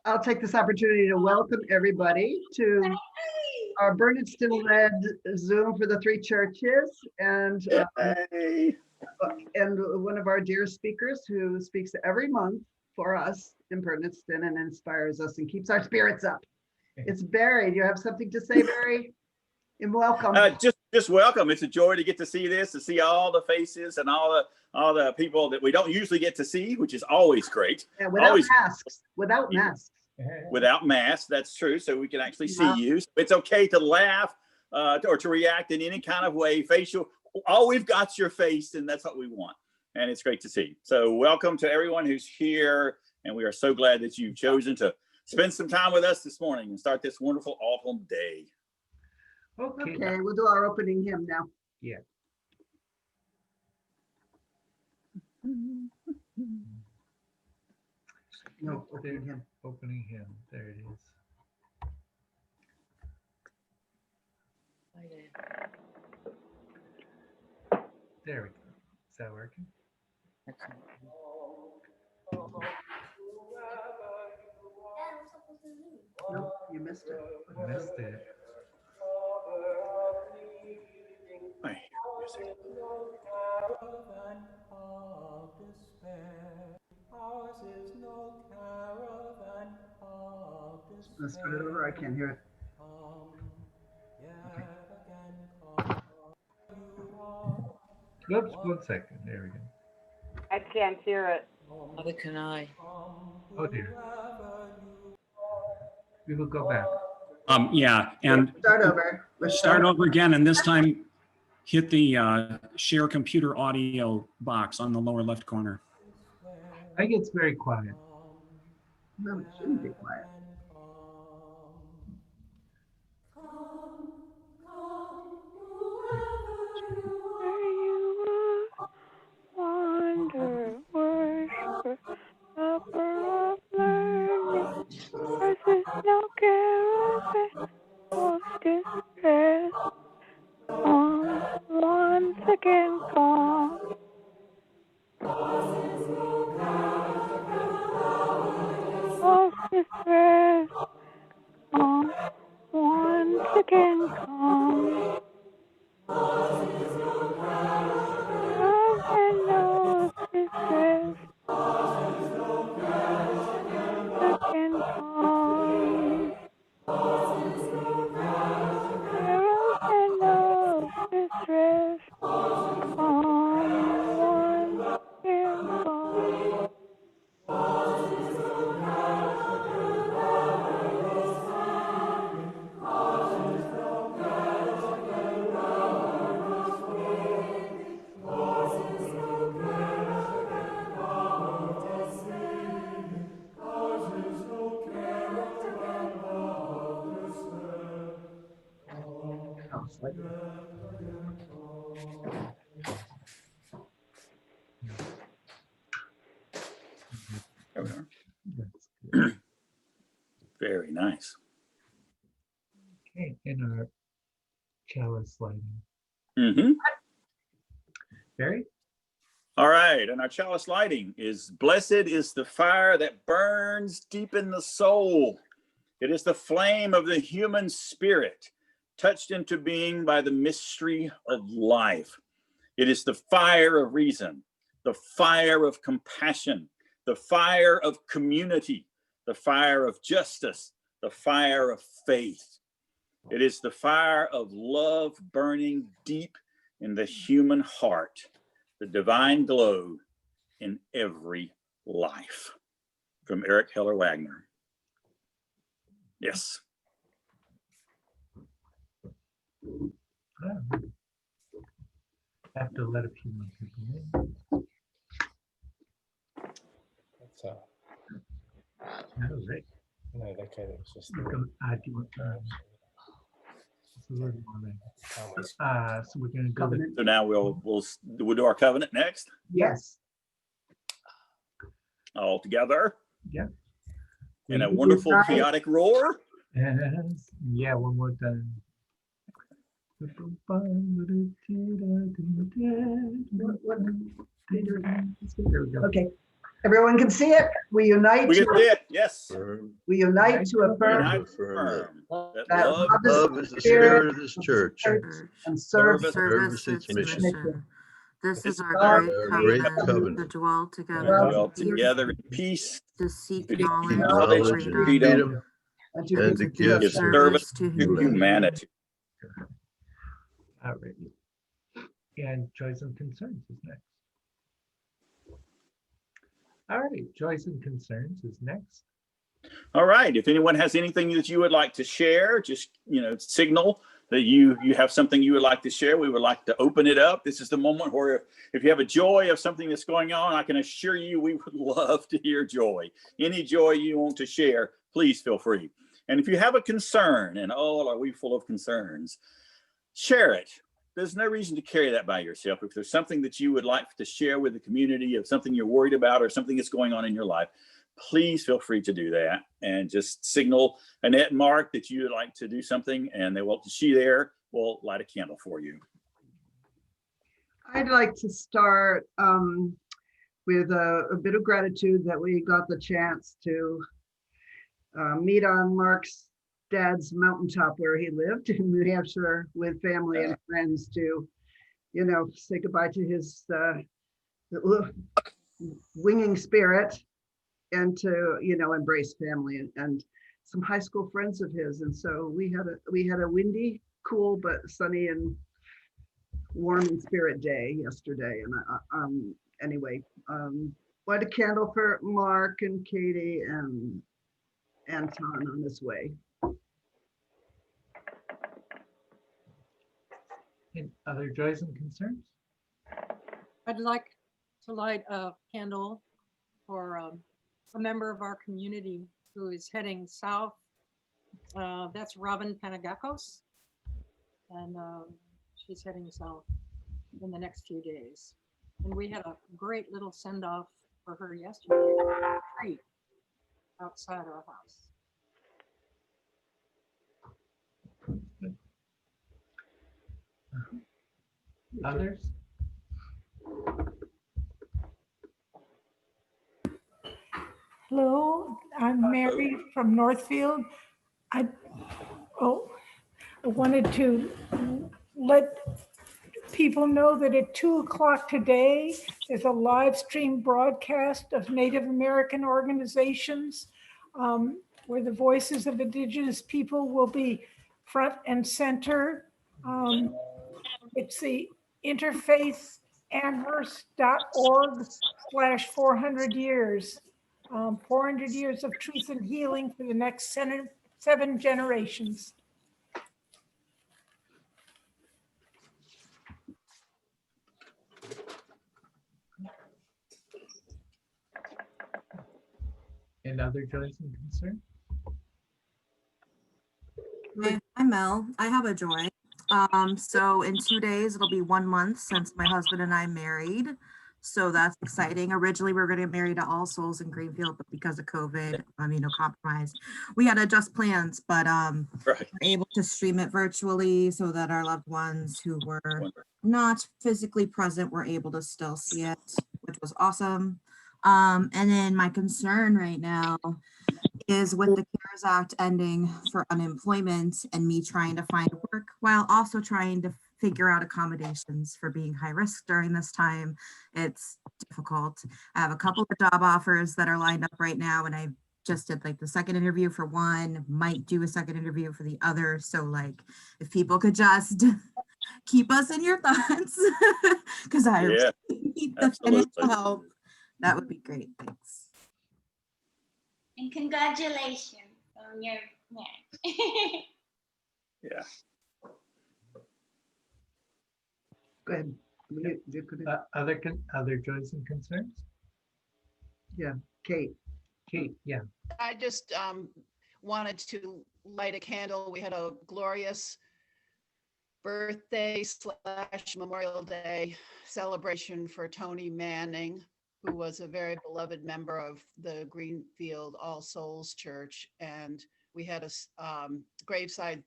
I'll take this opportunity to welcome everybody to our Bernardston-led Zoom for the three churches, and one of our dear speakers who speaks every month for us in Bernardston and inspires us and keeps our spirits up. It's Barry. Do you have something to say, Barry? And welcome. Just welcome. It's a joy to get to see this, to see all the faces and all the people that we don't usually get to see, which is always great. Yeah, without masks. Without masks. Without masks, that's true. So we can actually see you. So it's okay to laugh or to react in any kind of way. Facial. All we've got's your face, and that's what we want. And it's great to see. So welcome to everyone who's here, and we are so glad that you've chosen to spend some time with us this morning and start this wonderful autumn day. Okay, we'll do our opening hymn now. Yeah. No, opening hymn. Opening hymn. There it is. There we go. Is that working? Nope, you missed it. I missed it. Let's put it over. I can't hear it. Okay. Oops, 1 second. There we go. I can't hear it. Neither can I. Oh dear. We will go back. Yeah, and Start over. Let's start over again, and this time hit the share computer audio box on the lower left corner. I think it's very quiet. No, it shouldn't be quiet. Wonder, worshiper, lover of learning, versus no caravan of distress. Once again come. Of distress. Once again come. And of distress. Again come. And of distress. Once again come. There we are. That's good. Very nice. Okay, in our chalice lighting. Mm-hmm. Barry? All right, and our chalice lighting is blessed is the fire that burns deep in the soul. It is the flame of the human spirit, touched into being by the mystery of life. It is the fire of reason, the fire of compassion, the fire of community, the fire of justice, the fire of faith. It is the fire of love burning deep in the human heart, the divine glow in every life. From Eric Heller Wagner. Yes. Have to let a few more people in. That's That was it. no, that kind of just Do you want it's a little more there. So we're going to go with, So now we'll do our covenant next, Yes. all together. yeah. In a wonderful chaotic roar. Yes. Yeah, one more time. There we go. Okay. Everyone can see it. We unite We can see to, it. Yes. we unite to affirm Unite Affirm firm that that love Love is the spirit of this church. and serve Service, Service its mission. mission. This This is our our great great covenant, to covenant. dwell to together, Well, dwell together in peace, to seek to knowledge seek and knowledge Knowledge and and freedom, freedom, and and to to give give service service to to humanity. humanity. All right. And joys and concerns is next. All right, joys and concerns is next. All right. If anyone has anything that you would like to share, just signal that you have something you would like to share. We would like to open it up. This is the moment where if you have a joy of something that's going on, I can assure you we would love to hear joy. Any joy you want to share, please feel free. And if you have a concern, and oh, are we full of concerns, share it. There's no reason to carry that by yourself. If there's something that you would like to share with the community, of something you're worried about or something that's going on in your life, please feel free to do that and just signal Annette and Mark that you would like to do something, and she will light a candle for you. I'd like to start with a bit of gratitude that we got the chance to meet on Mark's dad's mountaintop where he lived in New Hampshire with family and friends to, say goodbye to his winging spirit and to, embrace family and some high school friends of his. And so we had a windy, cool, but sunny and warm in spirit day yesterday. And anyway, light a candle for Mark and Katie and Anton on this way. And other joys and concerns? I'd like to light a candle for a member of our community who is heading south. That's Robin Panagakos, and she's heading south in the next few days. And we had a great little send-off for her yesterday at a tree outside our house. Others? Hello, I'm Mary from Northfield. I wanted to let people know that at 2:00 today is a live stream broadcast of Native American organizations where the voices of Indigenous people will be front and center. It's the interfaithamherst.org/400 years. 400 years of truth and healing for the next 7 generations. And other joys and concerns? Hi, I'm Mel. I have a joy. So in 2 days, it'll be 1 month since my husband and I married. So that's exciting. Originally, we were going to get married at All Souls in Greenfield, but because of COVID, compromise, we had to adjust plans, but we're able to stream it virtually so that our loved ones who were not physically present were able to still see it, which was awesome. And then my concern right now is with the CARES Act ending for unemployment and me trying to find work while also trying to figure out accommodations for being high risk during this time. It's difficult. I have a couple of job offers that are lined up right now, and I just did like the second interview for one, might do a second interview for the other. So like if people could just keep us in your thoughts because I really need the financial help, that would be great. Thanks. And congratulations on your marriage. Yeah. Go ahead. Other joys and concerns? Yeah, Kate. Kate, yeah. I just wanted to light a candle. We had a glorious birthday / Memorial Day celebration for Tony Manning, who was a very beloved member of the Greenfield All Souls Church. And we had a graveside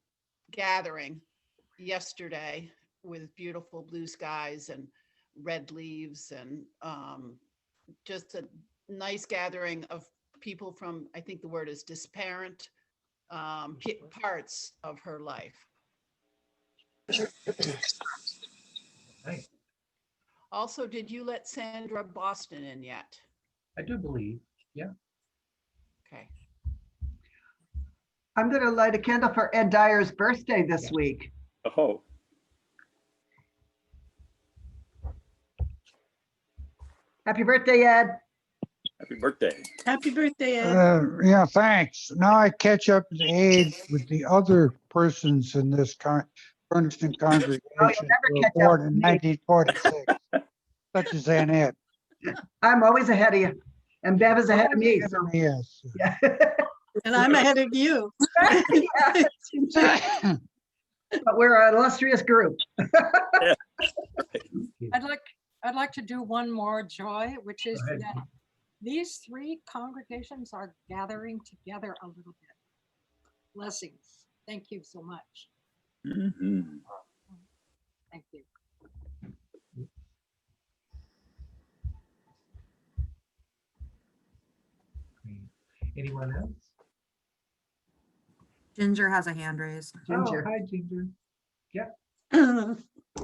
gathering yesterday with beautiful blue skies and red leaves and just a nice gathering of people from, I think the word is disparate parts of her life. Nice. Also, did you let Sandra Boston in yet? I do believe. Yeah. Okay. I'm going to light a candle for Ed Dyer's birthday this week. Oh, Happy birthday, Ed. happy birthday. Happy birthday, Ed. Yeah, thanks. Now I catch up to age with the other persons in this Bernardston congregation never who were catch up born with in me. 1946, such as Aunt Ed. I'm always ahead of you. And Bev is ahead of me. So. Yes. Yeah. And I'm ahead of you. Yeah. But we're an illustrious group. I'd like to do one more, Joy, which is Go ahead. that these three congregations are gathering together a little bit. Blessings. Thank you so much. Mhm. Thank you. Anyone else? Ginger has a hand raised. Ginger. Oh, hi, Ginger. Yeah. Uh,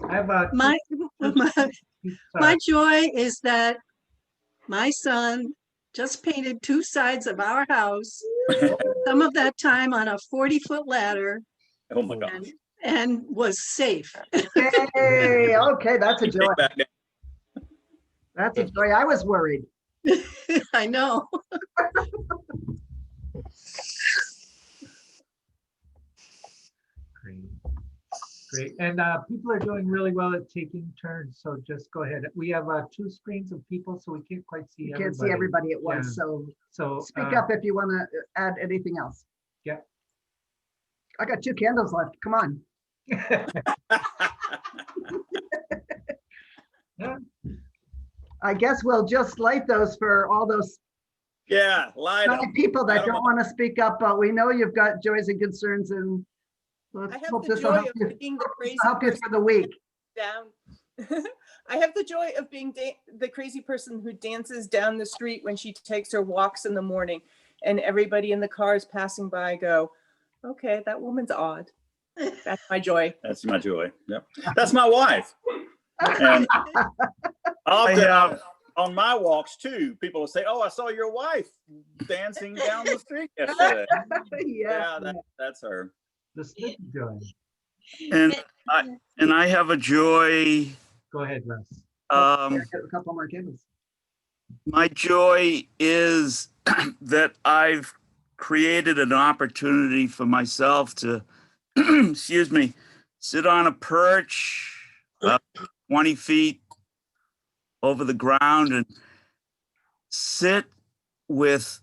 I have a my joy is that my son just painted 2 sides of our house, some of that time on a 40-foot ladder, Oh my gosh. and was safe. Hey, okay, that's a joy. Take back down. That's a joy. I was worried. I know. Great. Great. And people are doing really well at taking turns. So just go ahead. We have 2 screens of people, so we can't quite see You everybody. can't see everybody at once. Yeah. So So speak up if you want to add anything else. Yeah. I got 2 candles left. Come on. I guess we'll just light those for all those Yeah, light 'em. people Light that 'em don't up. want to speak up, but we know you've got joys and concerns, and let's I have hope the this will joy help of you, being the crazy help you person for the week. down. I have the joy of being the crazy person who dances down the street when she takes her walks in the morning, and everybody in the cars passing by go, okay, that woman's odd. That's my joy. That's my joy. Yep. That's my wife. And often on my walks too, people will say, oh, I saw your wife dancing down the street yesterday. Yeah, that's her. The Snoopy joy. And I have a joy. Go ahead, Russ. A couple more candles. My joy is that I've created an opportunity for myself to, excuse me, sit on a perch 20 feet over the ground and sit with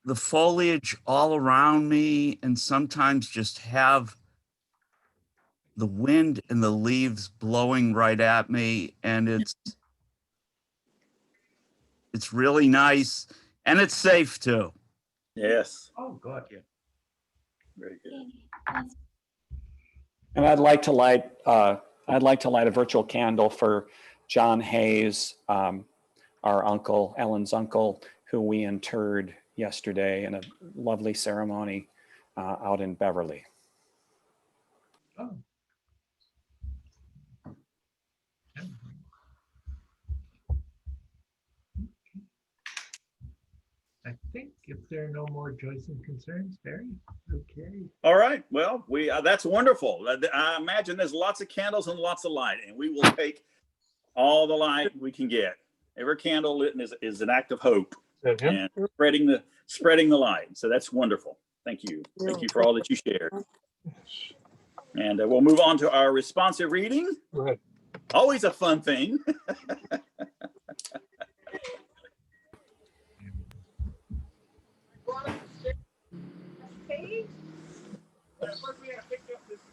the foliage all around me, and sometimes just have the wind and the leaves blowing right at me, and it's really nice, and it's safe too. Yes. Oh, good. Yeah. Very good. And I'd like to light a virtual candle for John Hayes, our uncle, Ellen's uncle, who we interred yesterday in a lovely ceremony out in Beverly. Oh. I think if there are no more joys and concerns, Barry. Okay. All right. Well, we that's wonderful. I imagine there's lots of candles and lots of light, and we will take all the light we can get. Every candle lit is an act of hope and spreading the light. So that's wonderful. Thank you. Thank you for all that you shared. And we'll move on to our responsive reading. Always a fun thing.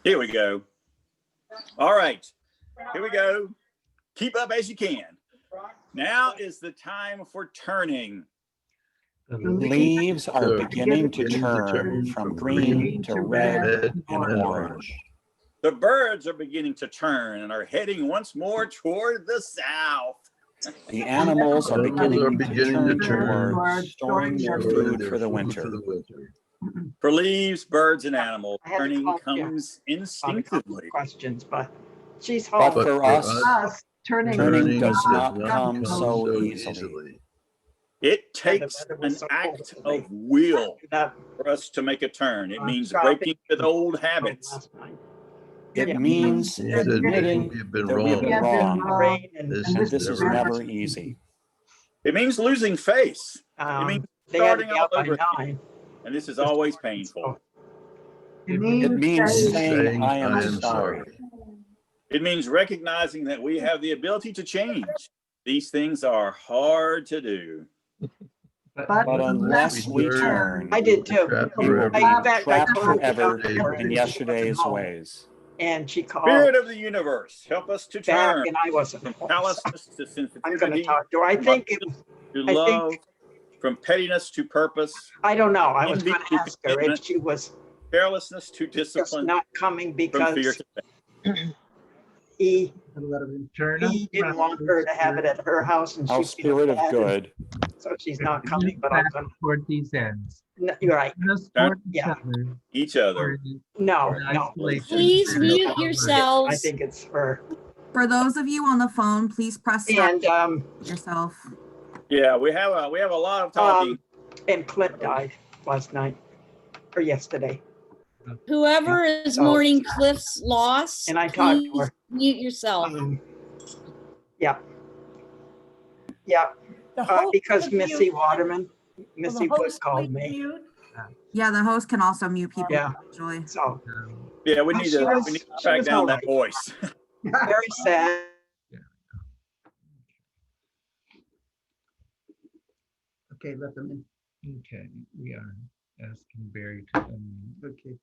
Here we go. All right, here we go. Keep up as you can. Now is the time for turning. The leaves are beginning to turn from green to red and orange. The birds are beginning to turn and are heading once more toward the south. The animals are beginning to turn toward toward storing their food for the winter. For leaves, birds, and animals, I had to turning call comes on a couple instinctively. questions, but she's But home. for us, us, turning does not does come so easily. It takes weather was an so cold act today. of will That for us to make a turn. It means shopping breaking with old habits. last night. It Yeah. means admitting that we've been wrong, Rain and and this is never easy. It means losing face. It means they had to starting be all out by over again. 9. And this is always painful. It means saying, I am sorry. It means recognizing that we have the ability to change. These things are hard to do. But unless we turn, I did too. we will be In fact, I trapped called forever her in yesterday's ways. and she called Spirit of the universe, help us to back turn and I wasn't from home. callousness to I'm going to sensitivity, talk to her. I think it was, to I love, think, from pettiness to purpose, I don't know. I was envy going to to ask her if contentment, she was carelessness to just discipline, not coming from fear because to faith. he didn't want her to have it at her house and Our she spirit of good. so she's not coming, but I'm going Toward these ends. to. You're right. Us toward Yeah. Each other. No, no. Please mute yourselves. I think it's her. For those of you on the phone, please press stop And yourself. Yeah, we have a lot of talking. And Clint died last night or yesterday. Whoever is So- mourning Cliff's loss, And I talked to please her. mute yourself. Yeah. Yeah. The host Because could Missy mute- Waterman, will Missy the Wood host called please me. mute? Yeah, the host can also mute people. Yeah. Actually. So Yeah, we need she to was- we need to she track was down all that right. voice. very sad. Okay, let them in. Okay, we are asking Barry to unmute. Okay.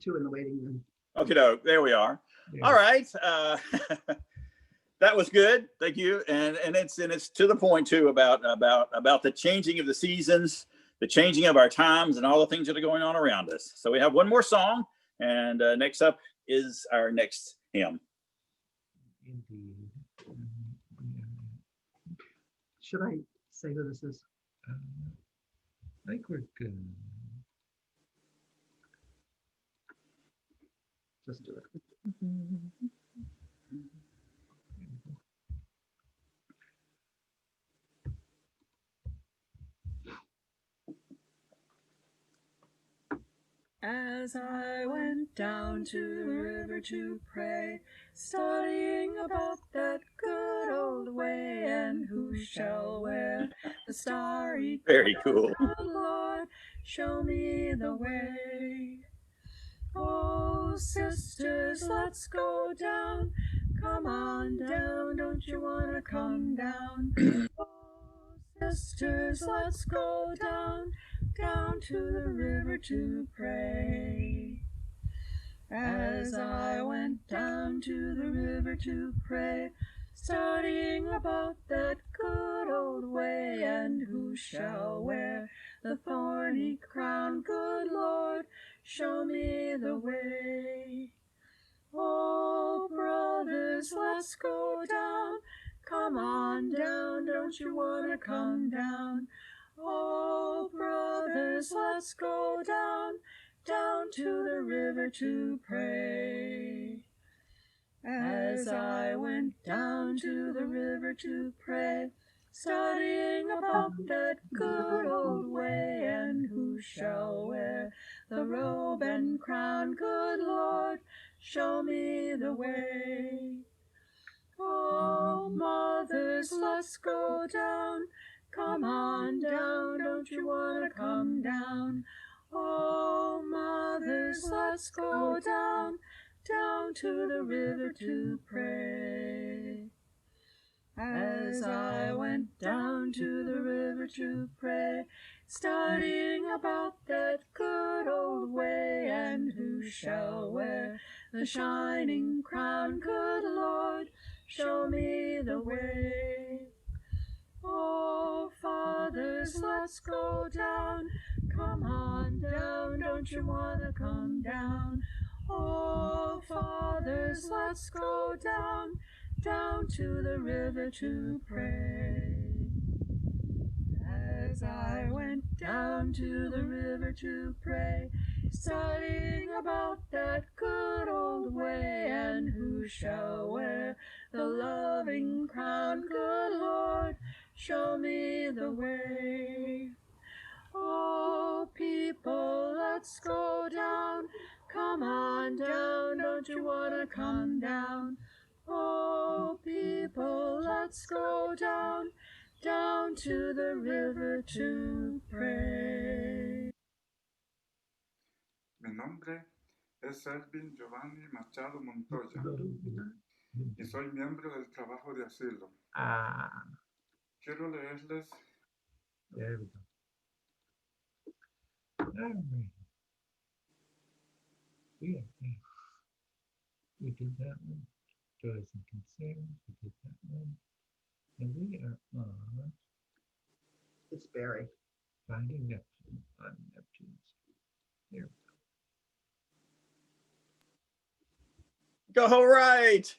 Two in the waiting room. Okay, no, there we are. Yeah. All right. That was good. Thank you. And it's to the point too about the changing of the seasons, the changing of our times, and all the things that are going on around us. So we have one more song, and next up is our next hymn. Indeed. Should I say who this is? I think we're good. Just do it. As I went down to the river to pray, studying about that good old way, and who shall wear the starry Very cool. crown, the Lord, show me the way. Oh, sisters, let's go down. Come on down, don't you wanna come down? Oh, sisters, let's go down, down to the river to pray. As I went down to the river to pray, studying about that good old way, and who shall wear the thorny crown, good Lord, show me the way. Oh, brothers, let's go down. Come on down, don't you wanna come down? Oh, brothers, let's go down, down to the river to pray. As I went down to the river to pray, studying about that good old way, and who shall wear the robe and crown, good Lord, show me the way. Oh, mothers, let's go down. Come on down, don't you wanna come down? Oh, mothers, let's go down, down to the river to pray. As I went down to the river to pray, studying about that good old way, and who shall wear the shining crown, good Lord, show me the way. Oh, fathers, let's go down. Come on down, don't you wanna come down? Oh, fathers, let's go down, down to the river to pray. As I went down to the river to pray, studying about that good old way, and who shall wear the loving crown, good Lord, show me the way. Oh, people, let's go down. Come on down, don't you wanna come down? Oh, people, let's go down, down to the river to pray. Mi nombre es Elvin Giovanni Machado Montoya y soy miembro del trabajo de asilo. Quiero leerles. There we go. All right. Yeah. We did that one. Joys and concerns. We did that one. And we are on. It's Barry. Finding Neptune on Neptune Street. There Go right.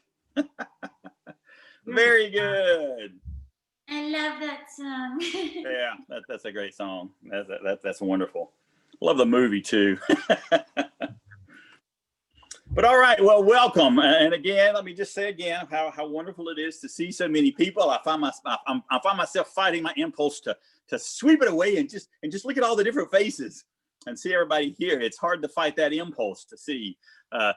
Very good. I love that song. Yeah, that's a great song. That's wonderful. Love the movie too. But all right, well, welcome. And again, let me just say again how wonderful it is to see so many people. I find myself fighting my impulse to sweep it away and just look at all the different faces and see everybody here. It's hard to fight that impulse to see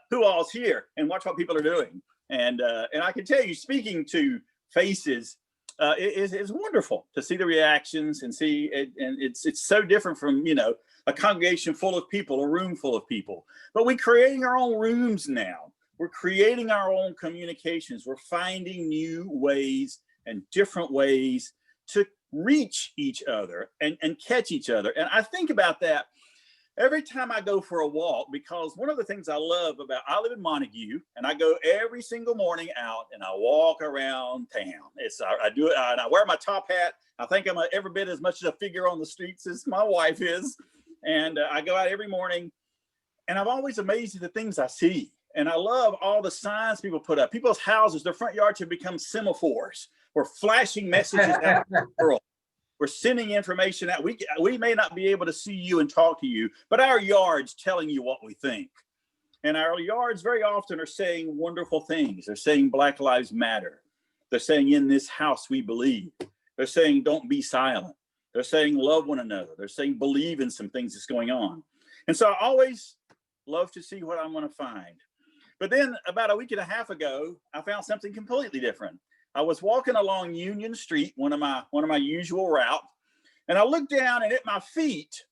who all's here and watch what people are doing. And I can tell you, speaking to faces, it's wonderful to see the reactions and see it, and it's so different from, you know, a congregation full of people, a room full of people. But we're creating our own rooms now. We're creating our own communications. We're finding new ways and different ways to reach each other and catch each other. And I think about that every time I go for a walk, because one of the things I love about, I live in Montague, and I go every single morning out and I walk around town. I do it, and I wear my top hat. I think I'm every bit as much of a figure on the streets as my wife is. And I go out every morning, and I'm always amazed at the things I see. And I love all the signs people put up. People's houses, their front yards have become semaphores. We're flashing messages out to the world. We're sending information out. We may not be able to see you and talk to you, but our yard's telling you what we think. And our yards very often are saying wonderful things. They're saying Black Lives Matter. They're saying in this house we believe. They're saying don't be silent. They're saying love one another. They're saying believe in some things that's going on. And so I always love to see what I'm going to find. But then about a week and a half ago, I found something completely different. I was walking along Union Street, one of my usual route, and I looked down, and at my feet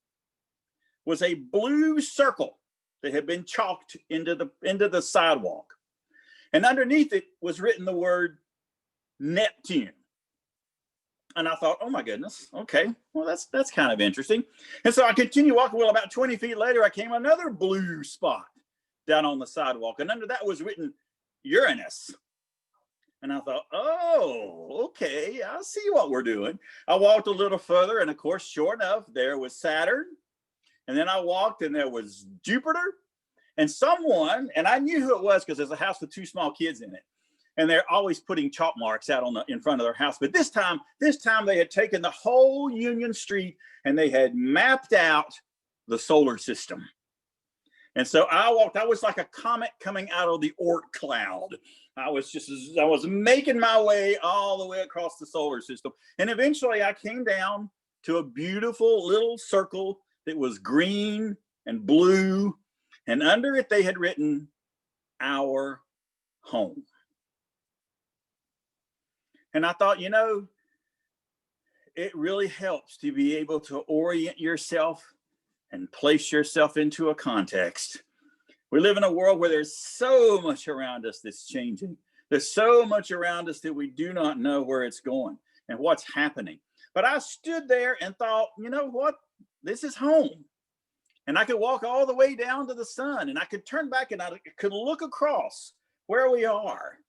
was a blue circle that had been chalked into the sidewalk. And underneath it was written the word Neptune. And I thought, oh my goodness, okay, well, that's kind of interesting. And so I continued walking. Well, about 20 feet later, I came another blue spot down on the sidewalk. And under that was written Uranus. And I thought, oh, okay, I see what we're doing. I walked a little further, and of course, sure enough, there was Saturn. And then I walked, and there was Jupiter. And someone, and I knew who it was because there's a house with two small kids in it. And they're always putting chalk marks out in front of their house. But this time they had taken the whole Union Street and they had mapped out the solar system. And so I was like a comet coming out of the Oort cloud. I was making my way all the way across the solar system. And eventually I came down to a beautiful little circle that was green and blue. And under it, they had written, our home. And I thought, you know, it really helps to be able to orient yourself and place yourself into a context. We live in a world where there's so much around us that's changing. There's so much around us that we do not know where it's going and what's happening. But I stood there and thought, you know what? This is home. And I could walk all the way down to the sun, and I could turn back and I could look across where we are.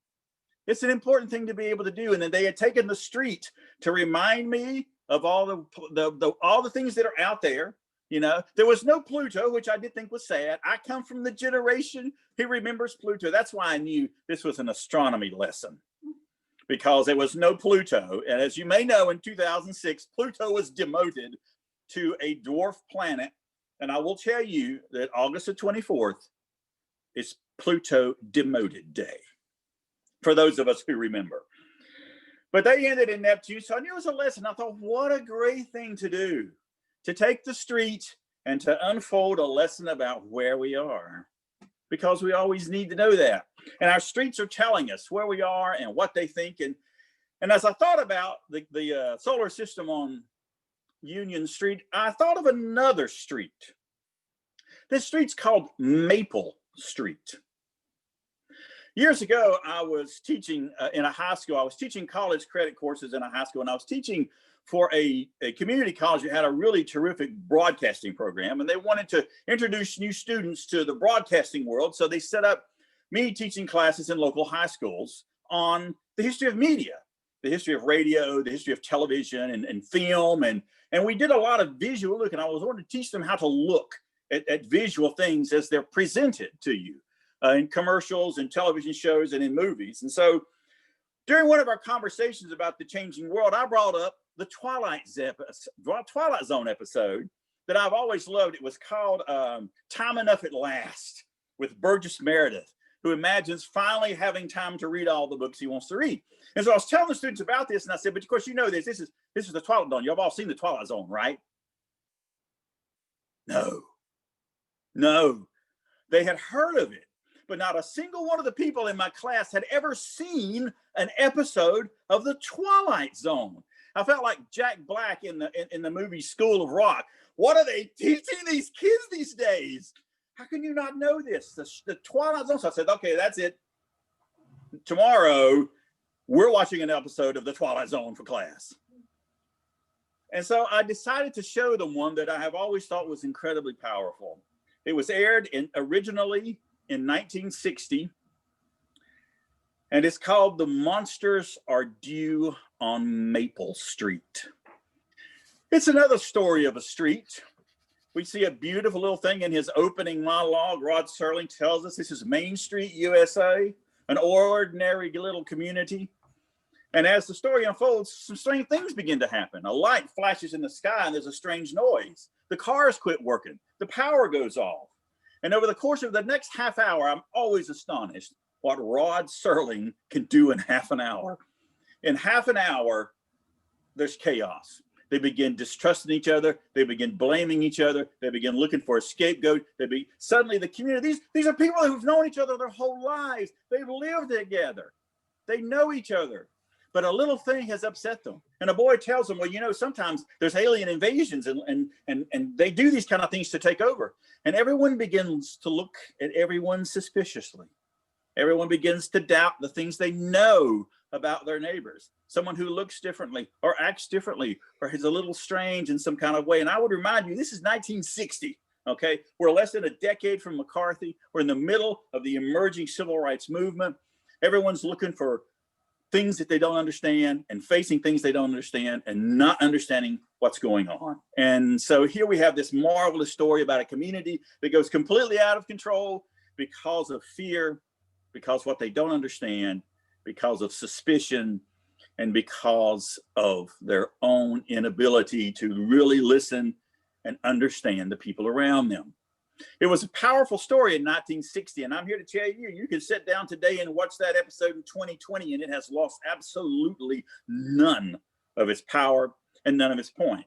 It's an important thing to be able to do. And then they had taken the street to remind me of all the things that are out there. You know, there was no Pluto, which I did think was sad. I come from the generation who remembers Pluto. That's why I knew this was an astronomy lesson. because there was no Pluto. And as you may know, in 2006, Pluto was demoted to a dwarf planet. And I will tell you that August the 24th is Pluto demoted day, for those of us who remember. But they ended in Neptune, so I knew it was a lesson. I thought, what a great thing to do, to take the street and to unfold a lesson about where we are, because we always need to know that. And our streets are telling us where we are and what they think. And as I thought about the solar system on Union Street, I thought of another street. This street's called Maple Street. Years ago, I was teaching in a high school. I was teaching college credit courses in a high school, and I was teaching for a community college that had a really terrific broadcasting program, and they wanted to introduce new students to the broadcasting world. So they set up me teaching classes in local high schools on the history of media, the history of radio, the history of television and film. And we did a lot of visual look, and I was wanting to teach them how to look at visual things as they're presented to you in commercials and television shows and in movies. And so during one of our conversations about the changing world, I brought up the Twilight Zone episode that I've always loved. It was called Time Enough at Last, with Burgess Meredith, who imagines finally having time to read all the books he wants to read. And so I was telling the students about this, and I said, but of course, you know this is the Twilight Zone. You've all seen the Twilight Zone, right? No, they had heard of it, but not a single one of the people in my class had ever seen an episode of the Twilight Zone. I felt like Jack Black in the movie School of Rock. What are they teaching these kids these days? How can you not know this? The Twilight Zone. So I said, okay, that's it. Tomorrow, we're watching an episode of the Twilight Zone for class. And so I decided to show them one that I have always thought was incredibly powerful. It was aired originally in 1960, and it's called The Monsters Are Due on Maple Street. It's another story of a street. We see a beautiful little thing in his opening monologue. Rod Serling tells us this is Main Street, USA, an ordinary little community. And as the story unfolds, some strange things begin to happen. A light flashes in the sky and there's a strange noise. The cars quit working. The power goes off. And over the course of the next half hour, I'm always astonished what Rod Serling can do in half an hour. In half an hour, there's chaos. They begin distrusting each other. They begin blaming each other. They begin looking for a scapegoat. Suddenly the community, these are people who've known each other their whole lives. They've lived together. They know each other. But a little thing has upset them. And a boy tells them, well, you know, sometimes there's alien invasions and they do these kind of things to take over. And everyone begins to look at everyone suspiciously. Everyone begins to doubt the things they know about their neighbors. Someone who looks differently or acts differently or is a little strange in some kind of way. And I would remind you, this is 1960, okay? We're less than a decade from McCarthy. We're in the middle of the emerging civil rights movement. Everyone's looking for things that they don't understand and facing things they don't understand and not understanding what's going on. And so here we have this marvelous story about a community that goes completely out of control because of fear, because what they don't understand, because of suspicion, and because of their own inability to really listen and understand the people around them. It was a powerful story in 1960, and I'm here to tell you, you can sit down today and watch that episode in 2020, and it has lost absolutely none of its power and none of its point.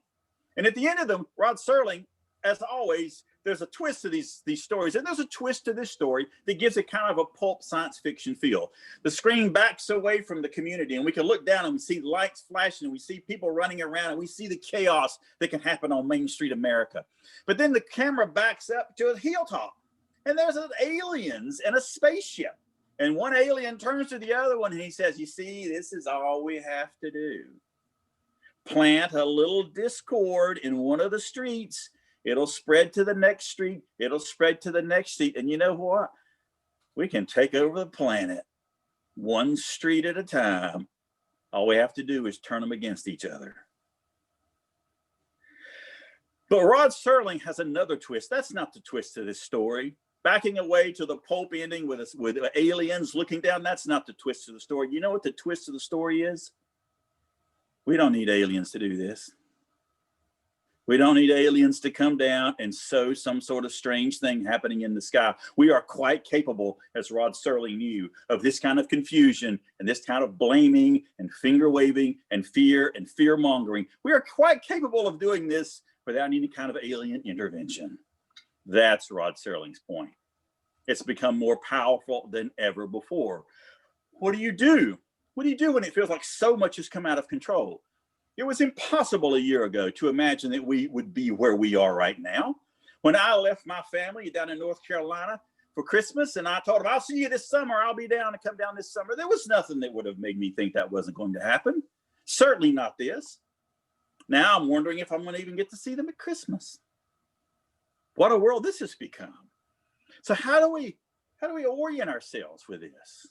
And at the end of them, Rod Serling, as always, there's a twist to these stories, and there's a twist to this story that gives it kind of a pulp science fiction feel. The screen backs away from the community, and we can look down and we see lights flashing, and we see people running around, and we see the chaos that can happen on Main Street America. But then the camera backs up to a hilltop, and there's aliens and a spaceship. And one alien turns to the other one, and he says, you see, this is all we have to do. Plant a little discord in one of the streets. It'll spread to the next street. It'll spread to the next street. And you know what? We can take over the planet one street at a time. All we have to do is turn them against each other. But Rod Serling has another twist. That's not the twist of this story. backing away to the pulp ending with aliens looking down. That's not the twist of the story. You know what the twist of the story is? We don't need aliens to do this. We don't need aliens to come down and sow some sort of strange thing happening in the sky. We are quite capable, as Rod Serling knew, of this kind of confusion and this kind of blaming and finger waving and fear mongering. We are quite capable of doing this without any kind of alien intervention. That's Rod Serling's point. It's become more powerful than ever before. What do you do? What do you do when it feels like so much has come out of control? It was impossible a year ago to imagine that we would be where we are right now. When I left my family down in North Carolina for Christmas and I told them, I'll see you this summer, I'll be down and come down this summer, there was nothing that would have made me think that wasn't going to happen. Certainly not this. Now I'm wondering if I'm going to even get to see them at Christmas. What a world this has become. So how do we orient ourselves with this?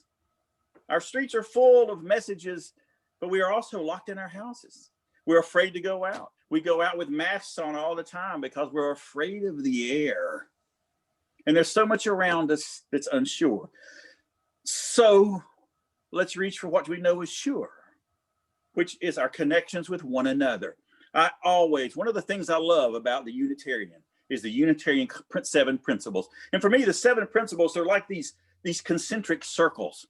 Our streets are full of messages, but we are also locked in our houses. We're afraid to go out. We go out with masks on all the time because we're afraid of the air. And there's so much around us that's unsure. So let's reach for what we know is sure, which is our connections with one another. One of the things I love about the Unitarian is the Unitarian 7 principles. And for me, the 7 principles are like these concentric circles.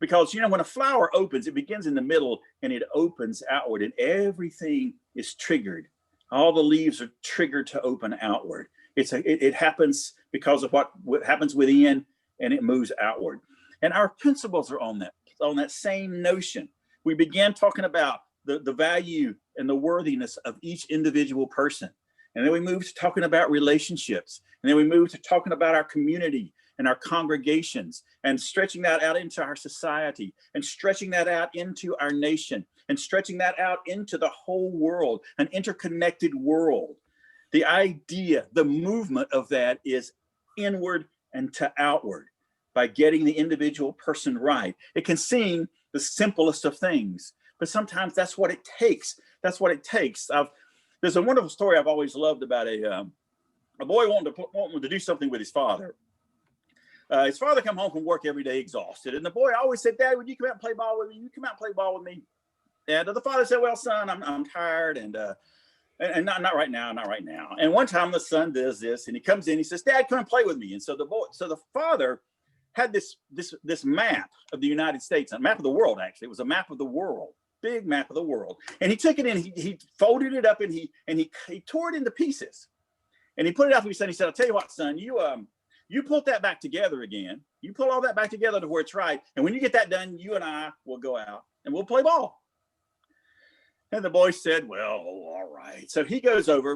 Because, you know, when a flower opens, it begins in the middle and it opens outward and everything is triggered. All the leaves are triggered to open outward. It happens because of what happens within and it moves outward. And our principles are on that same notion. We began talking about the value and the worthiness of each individual person. And then we moved to talking about relationships. And then we moved to talking about our community and our congregations, and stretching that out into our society, and stretching that out into our nation, and stretching that out into the whole world, an interconnected world. The idea, the movement of that is inward and to outward by getting the individual person right. It can seem the simplest of things, but sometimes that's what it takes. That's what it takes. There's a wonderful story I've always loved about a boy wanting to do something with his father. His father come home from work every day exhausted. And the boy always said, Dad, would you come out and play ball with me? You come out and play ball with me. And the father said, well, son, I'm tired and not right now, not right now. And one time the son does this and he comes in, he says, Dad, come and play with me. And so the father had this map of the United States, a map of the world, actually. It was a map of the world, big map of the world. And he took it in, he folded it up and he tore it into pieces. And he put it out to his son. He said, I'll tell you what, son, you put that back together again. You pull all that back together to where it's right. And when you get that done, you and I will go out and we'll play ball. And the boy said, well, all right. So he goes over.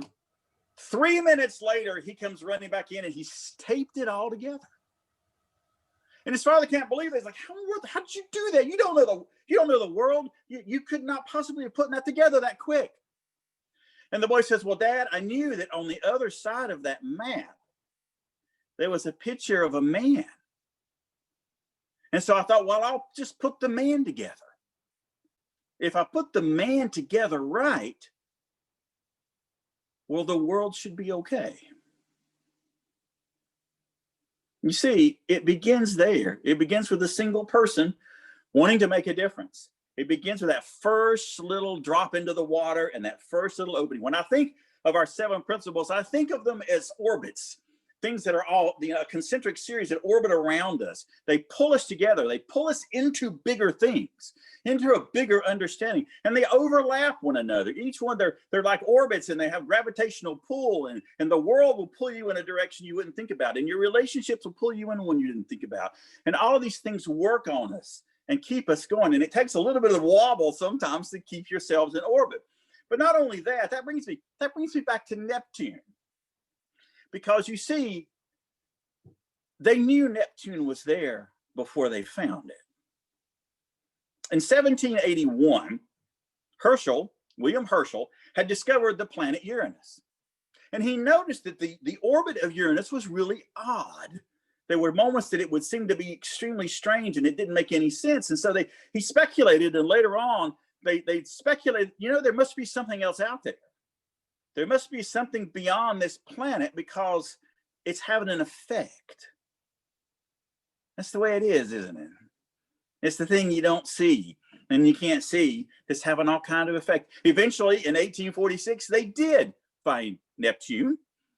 3 minutes later, he comes running back in and he's taped it all together. And his father can't believe it. He's like, how did you do that? You don't know the world. You could not possibly have put that together that quick. And the boy says, well, Dad, I knew that on the other side of that map, there was a picture of a man. And so I thought, well, I'll just put the man together. If I put the man together right, well, the world should be okay. You see, it begins there. It begins with a single person wanting to make a difference. It begins with that first little drop into the water and that first little opening. When I think of our 7 principles, I think of them as orbits. Things that are all concentric series that orbit around us. They pull us together. They pull us into bigger things, into a bigger understanding, and they overlap one another. Each one, they're like orbits, and they have gravitational pull, and the world will pull you in a direction you wouldn't think about, and your relationships will pull you in one you didn't think about. And all of these things work on us and keep us going. And it takes a little bit of wobble sometimes to keep yourselves in orbit. But not only that, that brings me back to Neptune. Because you see, they knew Neptune was there before they found it. In 1781, William Herschel, had discovered the planet Uranus. And he noticed that the orbit of Uranus was really odd. There were moments that it would seem to be extremely strange and it didn't make any sense. And so he speculated, and later on, they speculated, there must be something else out there. There must be something beyond this planet because it's having an effect. That's the way it is, isn't it? It's the thing you don't see and you can't see that's having all kind of effect. Eventually, in 1846, they did find Neptune.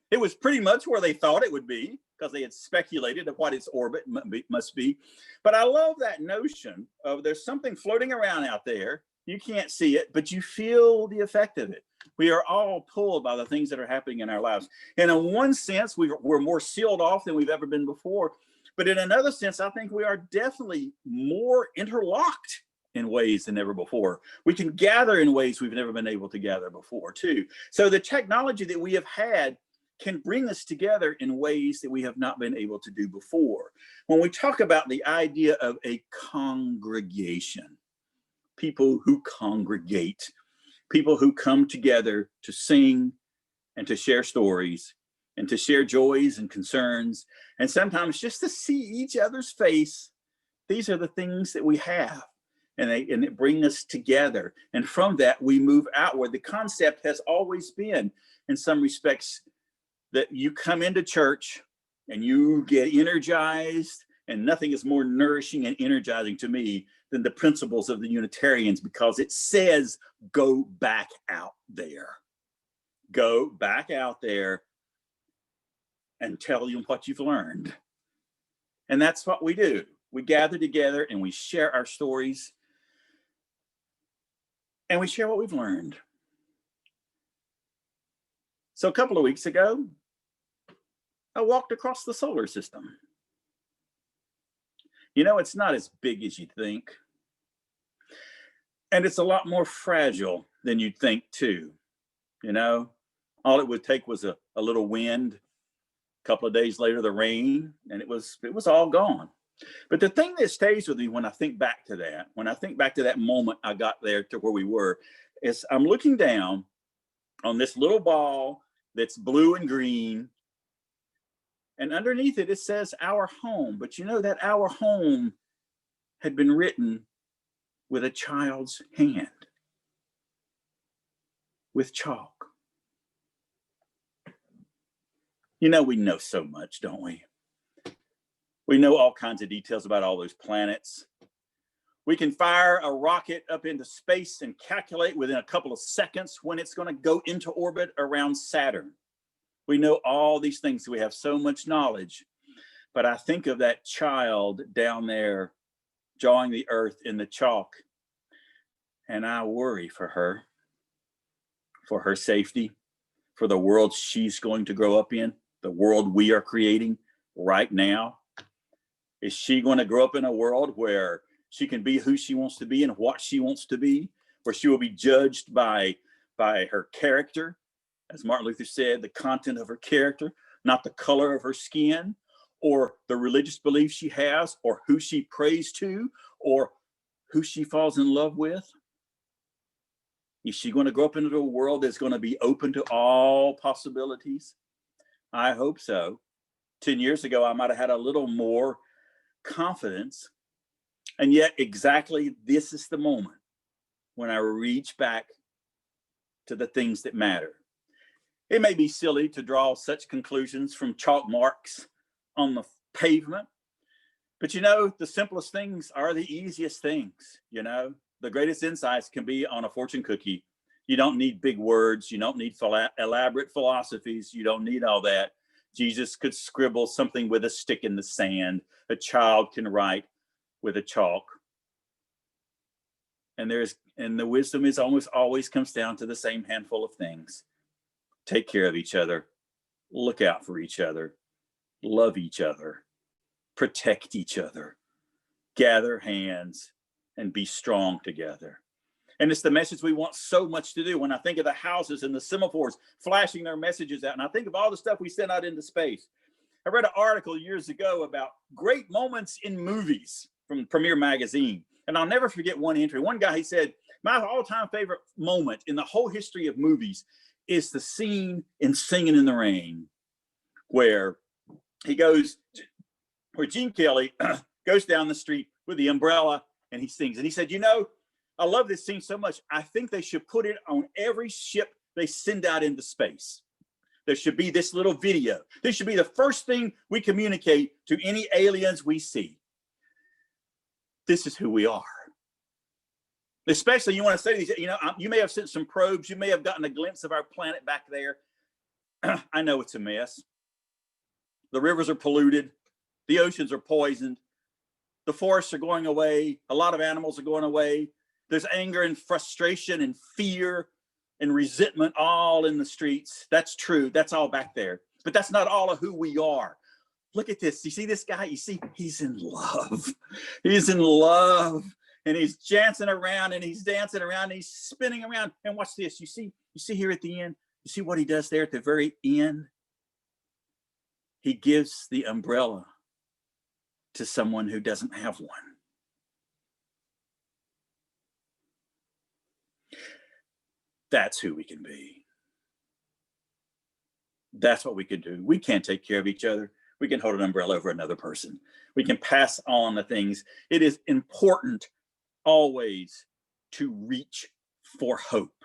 It was pretty much where they thought it would be because they had speculated of what its orbit must be. But I love that notion of there's something floating around out there. You can't see it, but you feel the effect of it. We are all pulled by the things that are happening in our lives. And in one sense, we're more sealed off than we've ever been before. But in another sense, I think we are definitely more interlocked in ways than ever before. We can gather in ways we've never been able to gather before, too. So the technology that we have had can bring us together in ways that we have not been able to do before. When we talk about the idea of a congregation, people who congregate, people who come together to sing and to share stories and to share joys and concerns, and sometimes just to see each other's face, these are the things that we have, and it brings us together. And from that, we move outward. The concept has always been, in some respects, that you come into church and you get energized, and nothing is more nourishing and energizing to me than the principles of the Unitarians, because it says, go back out there. Go back out there and tell them what you've learned. And that's what we do. We gather together and we share our stories and we share what we've learned. So a couple of weeks ago, I walked across the solar system. You know, it's not as big as you'd think. And it's a lot more fragile than you'd think, too. You know, all it would take was a little wind. A couple of days later, the rain, and it was all gone. But the thing that stays with me when I think back to that moment I got there to where we were, is I'm looking down on this little ball that's blue and green. And underneath it, it says our home. But you know that our home had been written with a child's hand, with chalk. You know, we know so much, don't we? We know all kinds of details about all those planets. We can fire a rocket up into space and calculate within a couple of seconds when it's going to go into orbit around Saturn. We know all these things. We have so much knowledge. But I think of that child down there drawing the earth in the chalk, and I worry for her safety, for the world she's going to grow up in, the world we are creating right now. Is she going to grow up in a world where she can be who she wants to be and what she wants to be, where she will be judged by her character, as Martin Luther said, the content of her character, not the color of her skin, or the religious beliefs she has, or who she prays to, or who she falls in love with? Is she going to grow up into a world that's going to be open to all possibilities? I hope so. 10 years ago, I might have had a little more confidence. And yet exactly this is the moment when I reach back to the things that matter. It may be silly to draw such conclusions from chalk marks on the pavement, but you know, the simplest things are the easiest things. You know, the greatest insights can be on a fortune cookie. You don't need big words. You don't need elaborate philosophies. You don't need all that. Jesus could scribble something with a stick in the sand. A child can write with a chalk. And the wisdom is almost always comes down to the same handful of things. Take care of each other. Look out for each other. Love each other. Protect each other. Gather hands and be strong together. And it's the message we want so much to do. When I think of the houses and the semaphores flashing their messages out, and I think of all the stuff we send out into space. I read an article years ago about great moments in movies from Premiere Magazine. And I'll never forget one entry. One guy, he said, my all-time favorite moment in the whole history of movies is the scene in Singing in the Rain, where Gene Kelly goes down the street with the umbrella and he sings. And he said, you know, I love this scene so much. I think they should put it on every ship they send out into space. There should be this little video. This should be the first thing we communicate to any aliens we see. This is who we are. Especially, you want to say these, you may have sent some probes. You may have gotten a glimpse of our planet back there. I know it's a mess. The rivers are polluted. The oceans are poisoned. The forests are going away. A lot of animals are going away. There's anger and frustration and fear and resentment all in the streets. That's true. That's all back there. But that's not all of who we are. Look at this. You see this guy? You see, he's in love. He's in love. And he's dancing around and he's dancing around and he's spinning around. And watch this. You see here at the end, you see what he does there at the very end? He gives the umbrella to someone who doesn't have one. That's who we can be. That's what we can do. We can't take care of each other. We can hold an umbrella over another person. We can pass on the things. It is important always to reach for hope.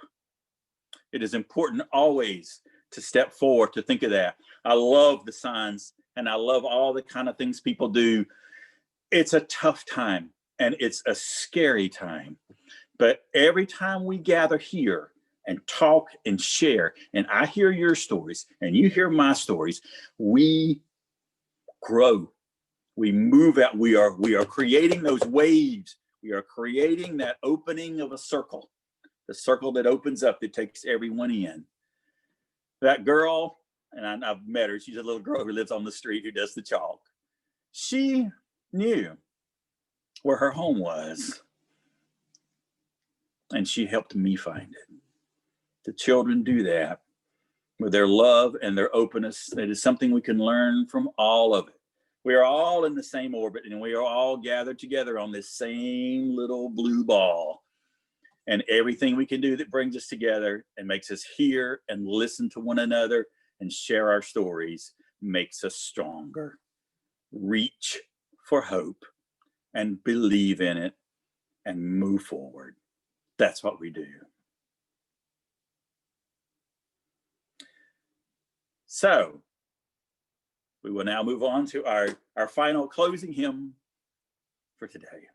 It is important always to step forward, to think of that. I love the signs and I love all the kind of things people do. It's a tough time and it's a scary time. But every time we gather here and talk and share, and I hear your stories and you hear my stories, we grow, we move out, we are creating those waves. We are creating that opening of a circle, the circle that opens up, that takes everyone in. That girl, and I've met her, she's a little girl who lives on the street who does the chalk. She knew where her home was, and she helped me find it. The children do that with their love and their openness. It is something we can learn from all of it. We are all in the same orbit and we are all gathered together on this same little blue ball. And everything we can do that brings us together and makes us hear and listen to one another and share our stories makes us stronger. Reach for hope and believe in it and move forward. That's what we do. So we will now move on to our final closing hymn for today.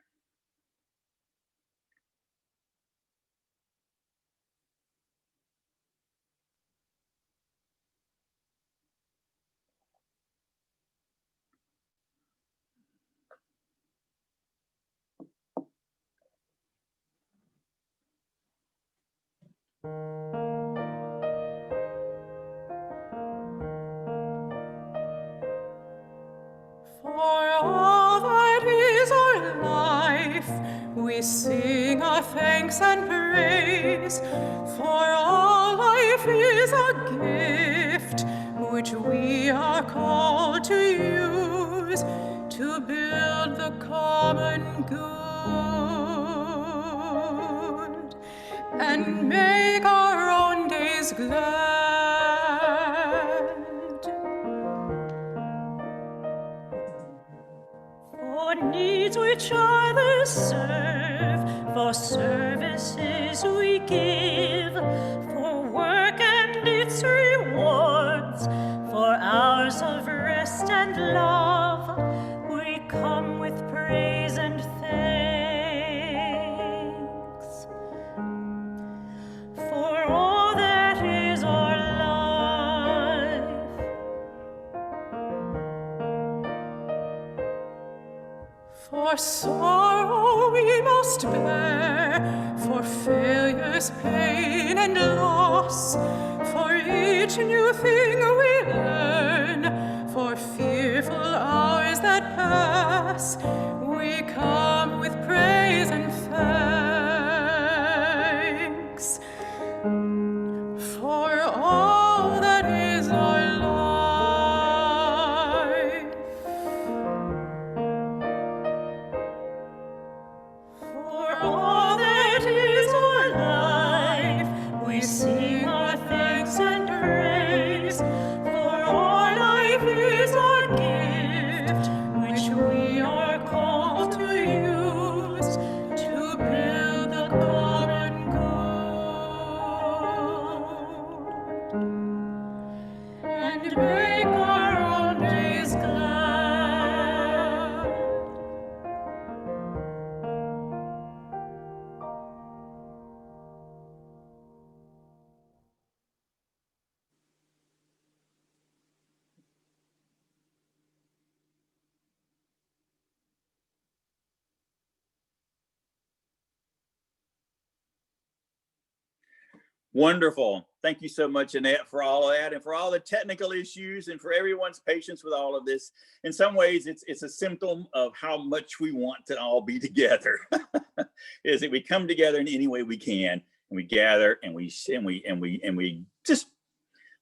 We sing our thanks and praise, for all life is a gift which we are called to use to build the common good and make our own days glad. For needs which others serve, for services we give, for work and its rewards, for hours of rest and love, we come with praise and thanks. For all that is our life, for sorrow we must bear, for failures, pain, and loss, for each new thing we learn, for fearful hours that pass, we come with praise and thanks. For all that is our life, for all that is our life, we sing our thanks and praise. For our life is our gift, which we are called to use to build the common good and make our own days glad. Wonderful. Thank you so much, Annette, for all of that and for all the technical issues and for everyone's patience with all of this. In some ways, it's a symptom of how much we want to all be together. Is that we come together in any way we can, and we gather and we just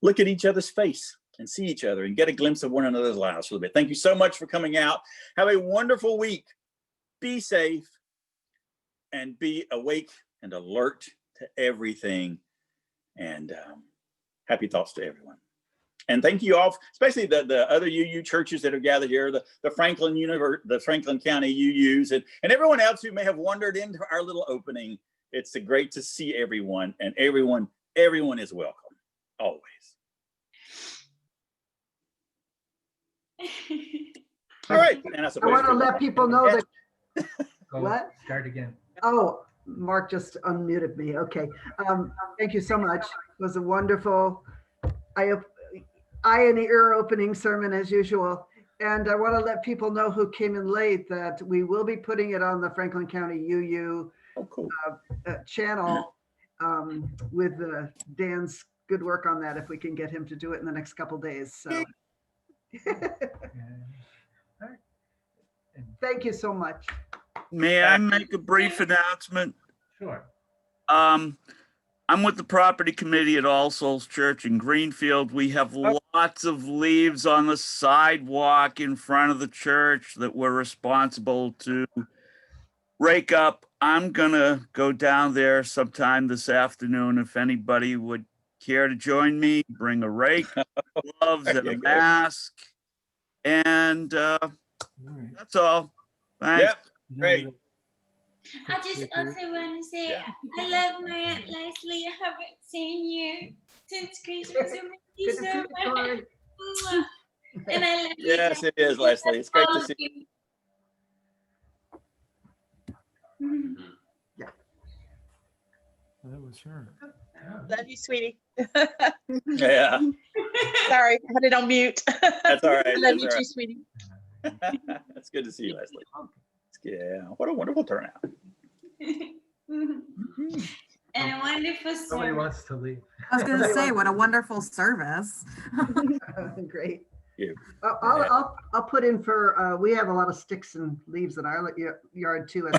look at each other's face and see each other and get a glimpse of one another's lives a little bit. Thank you so much for coming out. Have a wonderful week. Be safe and be awake and alert to everything. And happy thoughts to everyone. And thank you all, especially the other UU churches that are gathered here, the Franklin County UUs, and everyone else who may have wandered into our little opening. It's great to see everyone, and everyone is welcome, always. All right. And I want to let people know that. What? Start again. Oh, Mark just unmuted me. Okay. Thank you so much. It was a wonderful eye and ear opening sermon as usual. And I want to let people know who came in late that we will be putting it on the Franklin County UU channel with Dan's good work on that, if we can get him to do it in the next couple days. So thank you so much. May I make a brief announcement? Sure. I'm with the property committee at All Souls Church in Greenfield. We have lots of leaves on the sidewalk in front of the church that we're responsible to rake up. I'm gonna go down there sometime this afternoon. If anybody would care to join me, bring a rake, gloves, and a mask. And that's all. Thanks. Yep. Great. I just also want to say I love my Aunt Leslie. I haven't seen you since Christmas. I miss you so much. And I love you. Yes, it is, Leslie. It's great to see you. Yeah. That was her. Love you, sweetie. Yeah. Sorry, I had it on mute. That's all right. I love That's you all too, right. sweetie. That's good to see you, Leslie. Yeah, what a wonderful turnout. And a wonderful Somebody sermon. wants to leave. I was going to say, what a wonderful service. Great. Yeah. I'll put in for, we have a lot of sticks and leaves in our yard too.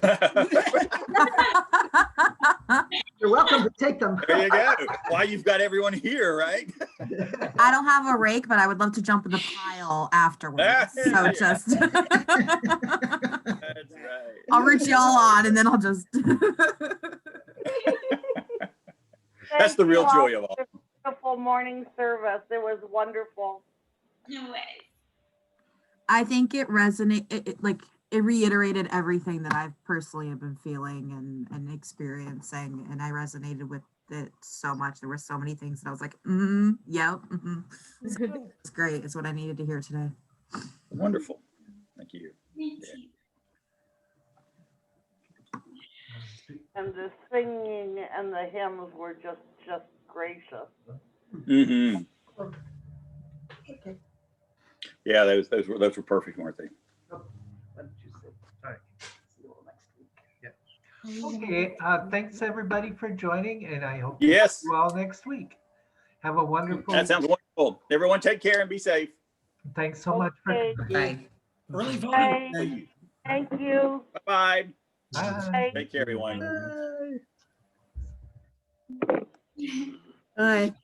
You're welcome to take them. There you go. Why you've got everyone here, right? I don't have a rake, but I would love to jump in the pile afterwards. So just, That's right. I'll root you all on and then I'll just. That's the real joy of all. Beautiful morning service. It was wonderful. No way. I think it resonated, it reiterated everything that I've personally have been feeling and experiencing, and I resonated with it so much. There were so many things that I was like, So it's great. It's what I needed to hear today. Wonderful. Thank you. Thank you. And the singing and the hymns were just gracious. Mm-hmm. Okay. Yeah, those were perfect, weren't they? Okay, thanks everybody for joining, and I hope Yes. to see you all next week. Have a wonderful That sounds wonderful. Everyone take care and be safe. Thanks so much for Okay. Bye. Really Bye. fun. Thank you. Bye-bye. Bye. Take care, everyone. Bye.